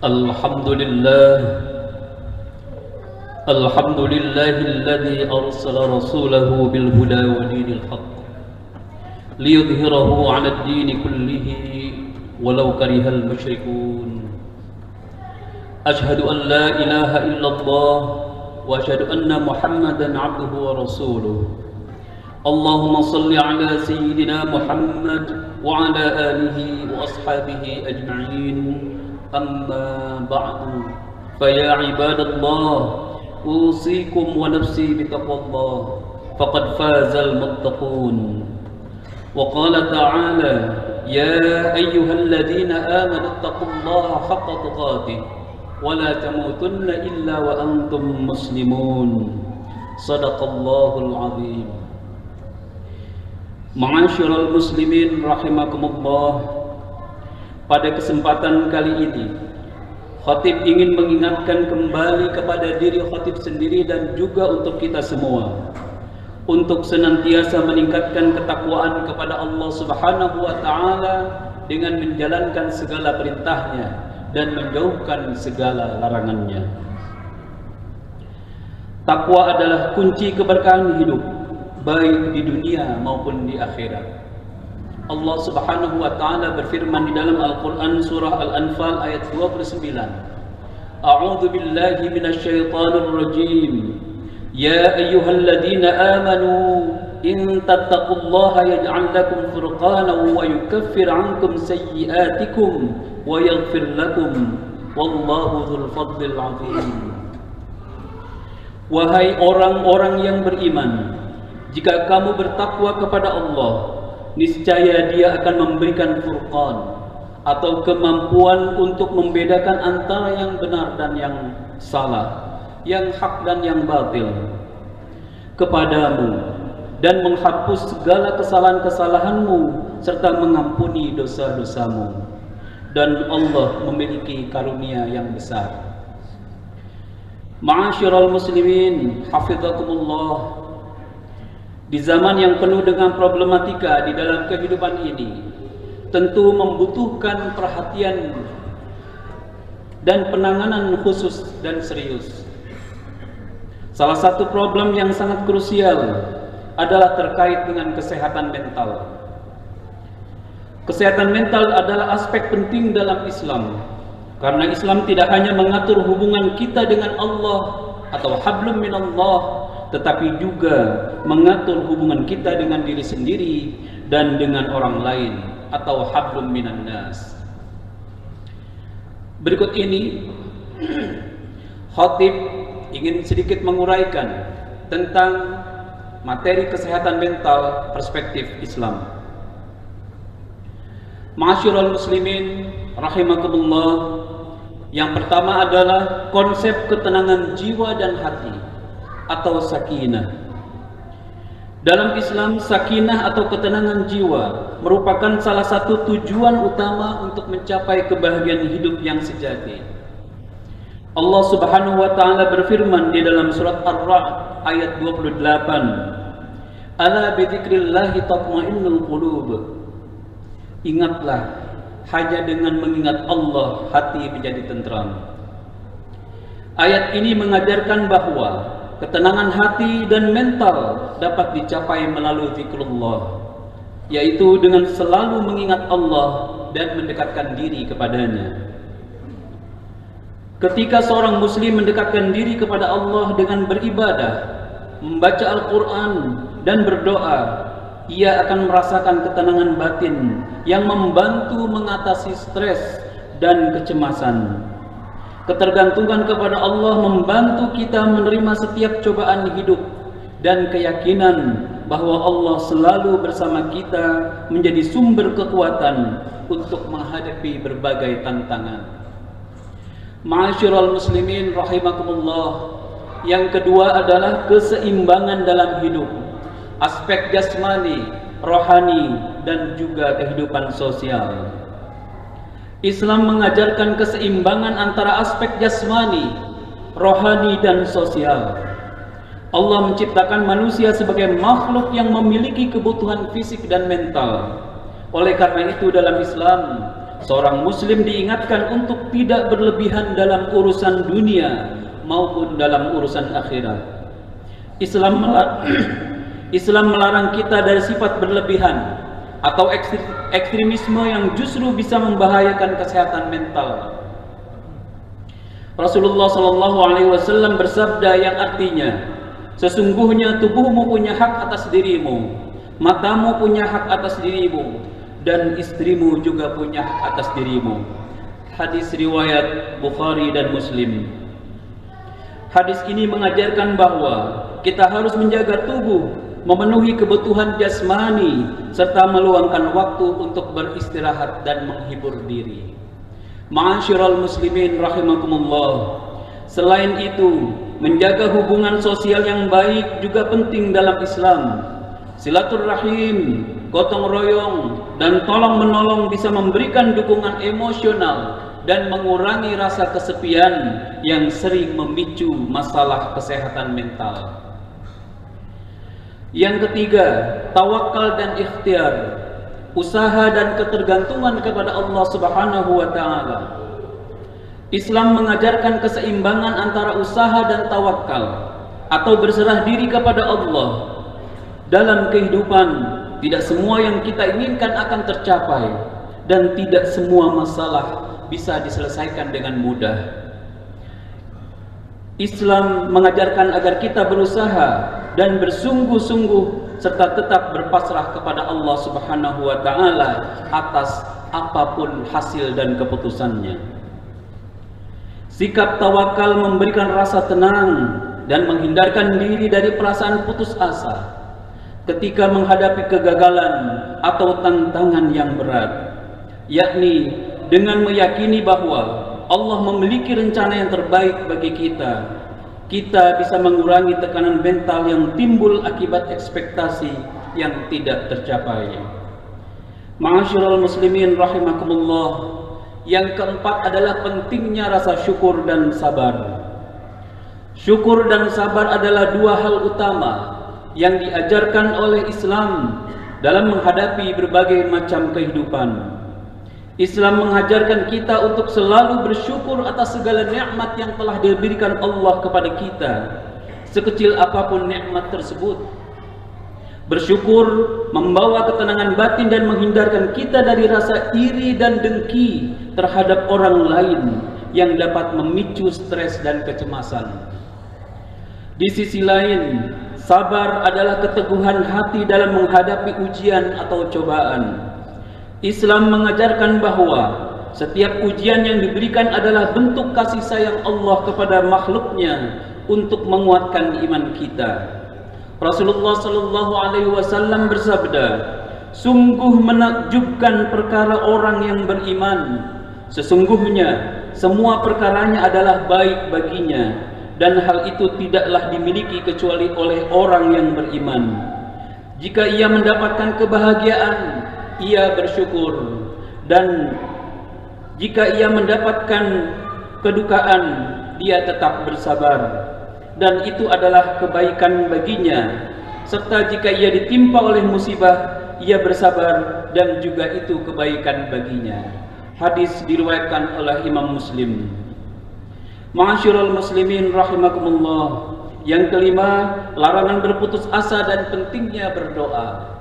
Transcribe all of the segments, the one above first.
الحمد لله الحمد لله الذي أرسل رسوله بالهدى ودين الحق ليظهره على الدين كله ولو كره المشركون. أشهد أن لا إله إلا الله وأشهد أن محمدا عبده ورسوله. اللهم صل على سيدنا محمد وعلى آله وأصحابه أجمعين. أما بعد فيا عباد الله أوصيكم ونفسي بتقوى الله فقد فاز المتقون. وقال تعالى يا أيها الذين آمنوا اتقوا الله حق تقاته ولا تموتن إلا وأنتم مسلمون. صدق الله العظيم. Ma'asyiral muslimin rahimakumullah, pada kesempatan kali ini khatib ingin mengingatkan kembali kepada diri khatib sendiri dan juga untuk kita semua untuk senantiasa meningkatkan ketakwaan kepada Allah Subhanahu wa taala dengan menjalankan segala perintahnya dan menjauhkan segala larangannya. Takwa adalah kunci keberkahan hidup, baik di dunia maupun di akhirat. Allah Subhanahu wa taala berfirman di dalam Al-Qur'an surah Al-Anfal ayat 29. A'udzu billahi minasyaitonir rajim. Ya ayyuhalladzina amanu in tattaqullaha yaj'al lakum furqanan wa yukaffir 'ankum sayyi'atikum wa yaghfir lakum wallahu dzul fadlil 'azim. Wahai orang-orang yang beriman, jika kamu bertakwa kepada Allah, niscaya Dia akan memberikan furqan atau kemampuan untuk membedakan antara yang benar dan yang salah, yang hak dan yang batil kepadamu, dan menghapus segala kesalahan-kesalahanmu serta mengampuni dosa-dosamu. Dan Allah memiliki karunia yang besar. Ma'asyiral muslimin hafizakumullah, di zaman yang penuh dengan problematika di dalam kehidupan ini, tentu membutuhkan perhatian dan penanganan khusus dan serius. Salah satu problem yang sangat krusial adalah terkait dengan kesehatan mental. Kesehatan mental adalah aspek penting dalam Islam, karena Islam tidak hanya mengatur hubungan kita dengan Allah atau hablum minallah, tetapi juga mengatur hubungan kita dengan diri sendiri dan dengan orang lain atau hablum minan nas. Berikut ini khatib ingin sedikit menguraikan tentang materi kesehatan mental perspektif Islam. Ma'asyiral muslimin rahimakumullah, yang pertama adalah konsep ketenangan jiwa dan hati atau sakinah. Dalam Islam, sakinah atau ketenangan jiwa merupakan salah satu tujuan utama untuk mencapai kebahagiaan hidup yang sejati. Allah Subhanahu wa taala berfirman di dalam surat Ar-Ra'd ayat 28, Ala bidzikrillahi tatma'innul qulub. Ingatlah, hanya dengan mengingat Allah hati menjadi tentram. Ayat ini mengajarkan bahwa ketenangan hati dan mental dapat dicapai melalui zikrullah, yaitu dengan selalu mengingat Allah dan mendekatkan diri kepadanya. Ketika seorang muslim mendekatkan diri kepada Allah dengan beribadah, membaca Al-Quran dan berdoa, ia akan merasakan ketenangan batin yang membantu mengatasi stres dan kecemasan. Ketergantungan kepada Allah membantu kita menerima setiap cobaan hidup, dan keyakinan bahwa Allah selalu bersama kita menjadi sumber kekuatan untuk menghadapi berbagai tantangan. Ma'asyiral muslimin rahimakumullah, yang kedua adalah keseimbangan dalam hidup, aspek jasmani, rohani, dan juga kehidupan sosial. Islam mengajarkan keseimbangan antara aspek jasmani, rohani, dan sosial. Allah menciptakan manusia sebagai makhluk yang memiliki kebutuhan fisik dan mental. Oleh karena itu dalam Islam, seorang muslim diingatkan untuk tidak berlebihan dalam urusan dunia maupun dalam urusan akhirat. Islam melarang kita dari sifat berlebihan atau ekstremisme yang justru bisa membahayakan kesehatan mental. Rasulullah SAW bersabda yang artinya, sesungguhnya tubuhmu punya hak atas dirimu, matamu punya hak atas dirimu, dan istrimu juga punya hak atas dirimu. Hadis riwayat Bukhari dan Muslim. Hadis ini mengajarkan bahwa kita harus menjaga tubuh, memenuhi kebutuhan jasmani, serta meluangkan waktu untuk beristirahat dan menghibur diri. Ma'asyiral muslimin rahimakumullah. Selain itu, menjaga hubungan sosial yang baik juga penting dalam Islam. Silaturahim, gotong royong, dan tolong menolong bisa memberikan dukungan emosional dan mengurangi rasa kesepian yang sering memicu masalah kesehatan mental. Yang ketiga, tawakal dan ikhtiar, usaha dan ketergantungan kepada Allah Subhanahu wa taala. Islam mengajarkan keseimbangan antara usaha dan tawakal atau berserah diri kepada Allah. Dalam kehidupan, tidak semua yang kita inginkan akan tercapai dan tidak semua masalah bisa diselesaikan dengan mudah. Islam mengajarkan agar kita berusaha dan bersungguh-sungguh serta tetap berpasrah kepada Allah Subhanahu wa taala atas apapun hasil dan keputusannya. Sikap tawakal memberikan rasa tenang dan menghindarkan diri dari perasaan putus asa ketika menghadapi kegagalan atau tantangan yang berat, yakni dengan meyakini bahwa Allah memiliki rencana yang terbaik bagi kita. Kita bisa mengurangi tekanan mental yang timbul akibat ekspektasi yang tidak tercapai. Ma'asyiral muslimin rahimakumullah. Yang keempat adalah pentingnya rasa syukur dan sabar. Syukur dan sabar adalah dua hal utama yang diajarkan oleh Islam dalam menghadapi berbagai macam kehidupan. Islam mengajarkan kita untuk selalu bersyukur atas segala nikmat yang telah diberikan Allah kepada kita, sekecil apapun nikmat tersebut. Bersyukur membawa ketenangan batin dan menghindarkan kita dari rasa iri dan dengki terhadap orang lain yang dapat memicu stres dan kecemasan. Di sisi lain, sabar adalah keteguhan hati dalam menghadapi ujian atau cobaan. Islam mengajarkan bahwa setiap ujian yang diberikan adalah bentuk kasih sayang Allah kepada makhluknya untuk menguatkan iman kita. Rasulullah SAW bersabda, sungguh menakjubkan perkara orang yang beriman. Sesungguhnya semua perkaranya adalah baik baginya, dan hal itu tidaklah dimiliki kecuali oleh orang yang beriman. Jika ia mendapatkan kebahagiaan, ia bersyukur, dan jika ia mendapatkan kedukaan, dia tetap bersabar, dan itu adalah kebaikan baginya. Serta jika ia ditimpa oleh musibah, ia bersabar, dan juga itu kebaikan baginya. Hadis diriwayatkan oleh Imam Muslim. Ma'asyiral muslimin rahimakumullah. Yang kelima, larangan berputus asa dan pentingnya berdoa.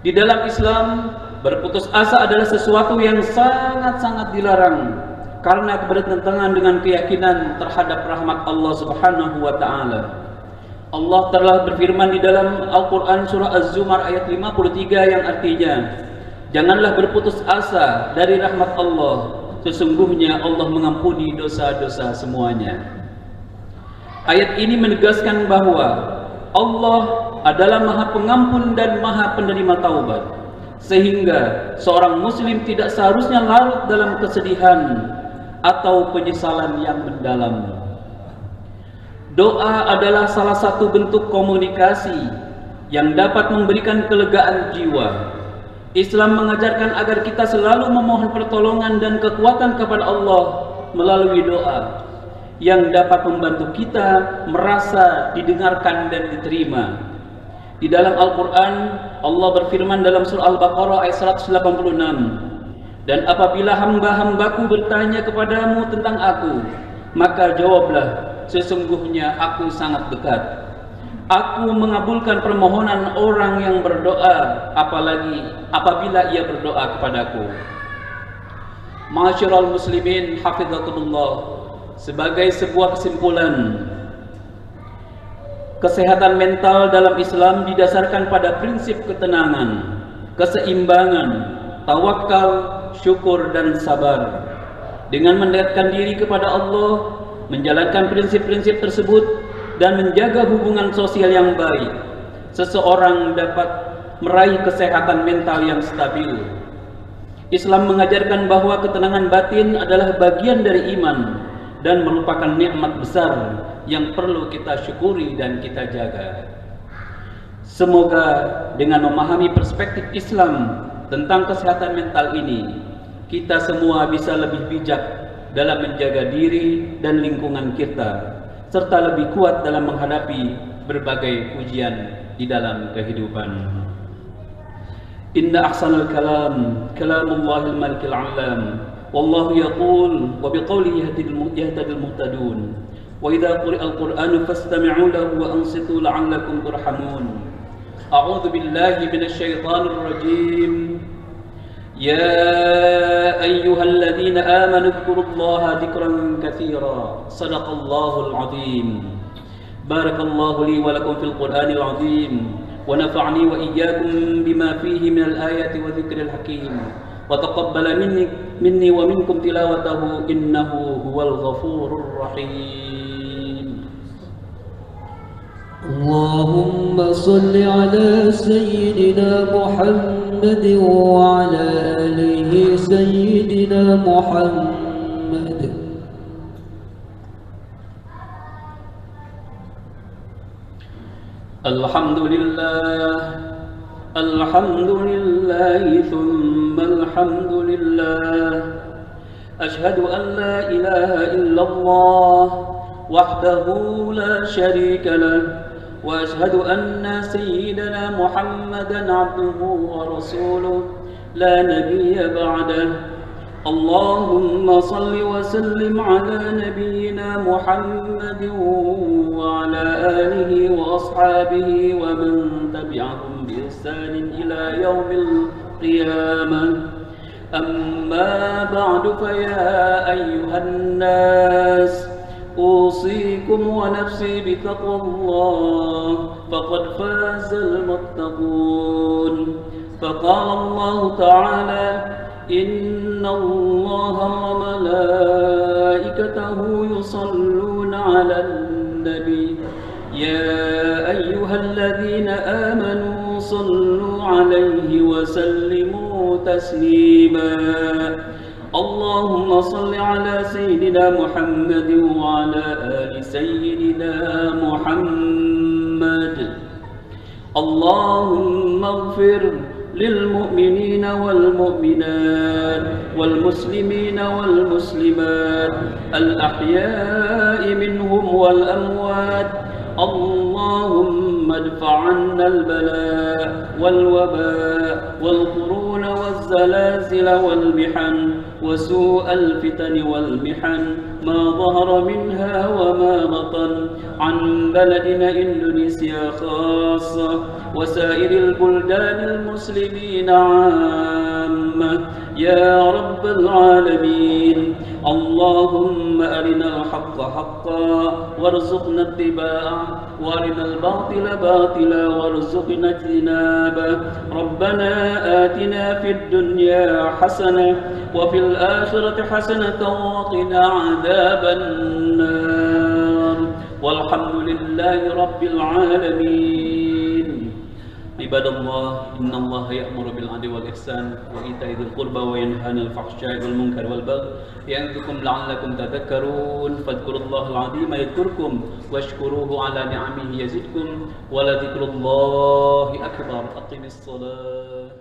Di dalam Islam, berputus asa adalah sesuatu yang sangat-sangat dilarang karena bertentangan dengan keyakinan terhadap rahmat Allah Subhanahu wa taala. Allah telah berfirman di dalam Al-Qur'an surah Az-Zumar ayat 53 yang artinya, janganlah berputus asa dari rahmat Allah, sesungguhnya Allah mengampuni dosa-dosa semuanya. Ayat ini menegaskan bahwa Allah adalah Maha Pengampun dan Maha Penerima Taubat, sehingga seorang muslim tidak seharusnya larut dalam kesedihan atau penyesalan yang mendalam. Doa adalah salah satu bentuk komunikasi yang dapat memberikan kelegaan jiwa. Islam mengajarkan agar kita selalu memohon pertolongan dan kekuatan kepada Allah melalui doa yang dapat membantu kita merasa didengarkan dan diterima. Di dalam Al-Quran, Allah berfirman dalam surah Al-Baqarah ayat 186, Dan apabila hamba-hambaku bertanya kepadamu tentang aku, maka jawablah, sesungguhnya aku sangat dekat. Aku mengabulkan permohonan orang yang berdoa, apalagi apabila ia berdoa kepadaku. Ma'asyiral muslimin hafizakumullah, sebagai sebuah kesimpulan, kesehatan mental dalam Islam didasarkan pada prinsip ketenangan, keseimbangan, tawakal, syukur dan sabar. Dengan mendekatkan diri kepada Allah, menjalankan prinsip-prinsip tersebut dan menjaga hubungan sosial yang baik, seseorang dapat meraih kesehatan mental yang stabil. Islam mengajarkan bahwa ketenangan batin adalah bagian dari iman dan merupakan nikmat besar yang perlu kita syukuri dan kita jaga. Semoga dengan memahami perspektif Islam tentang kesehatan mental ini, kita semua bisa lebih bijak dalam menjaga diri dan lingkungan kita, serta lebih kuat dalam menghadapi berbagai ujian di dalam kehidupan. Inna ahsanal kalam kalamullahil malikil alam, wallahu yaqul wa biqawlihi yahtadil muhtadun, wa idza quri'al qur'anu fastami'u lahu wa ansitu la'allakum turhamun. A'udzu billahi minasy syaithanir rajim. Ya ayyuhalladzina amanu dzkurullaha dzikran katsira. Shadaqallahul azim. Barakallahu li wa lakum fil Qur'anil azim. ونفعني وإياكم بما فيه من الآيات وذكر الحكيم وتقبل مني ومنكم تلاوته إنه هو الغفور الرحيم. اللهم صل على سيدنا محمد وعلى آله سيدنا محمد. Alhamdulillah, alhamdulillah, thumma alhamdulillah. Ashhadu an la ilaha illallah wahdahu la sharika lah, wa ashhadu anna sayyidana Muhammadan abduhu wa rasuluh la nabiyya ba'dah. Allahumma salli wa sallim ala nabiyyina Muhammadin wa ala alihi wa ashabihi wa man tabi'ahum bi ihsanin ila yaumil qiyamah. Amma ba'du, fa ya ayyuhan nas, usikum wa nafsi bi taqwallah, faqad fazal muttaqun. Faqala Allah ta'ala: إن الله وملائكته يصلون على النبي يا أيها الذين آمنوا صلوا عليه وسلموا تسليما. اللهم صل على سيدنا محمد وعلى آل سيدنا محمد. اللهم اغفر للمؤمنين والمؤمنات والمسلمين والمسلمات الأحياء منهم والأموات. اللهم ادفع عنا البلاء والوباء والقرون والزلازل والمحن وسوء الفتن والمحن ما ظهر منها وما بطن عن بلدنا إندونيسيا خاصة وسائر البلدان المسلمين عامة يا رب العالمين. اللهم أرنا الحق حقا وارزقنا اتباعه وأرنا الباطل باطلا وارزقنا اجتنابه. ربنا آتنا في الدنيا حسنة وفي الآخرة حسنة وقنا عذاب النار. والحمد لله رب العالمين. عباد الله، إن الله يأمر بالعدل والإحسان وإيتاء ذي القربى وينهى عن الفحشاء والمنكر والبغي يعظكم لعلكم تذكرون. فاذكروا الله العظيم يذكركم واشكروه على نعمه يزدكم ولذكر الله أكبر. أقم الصلاة.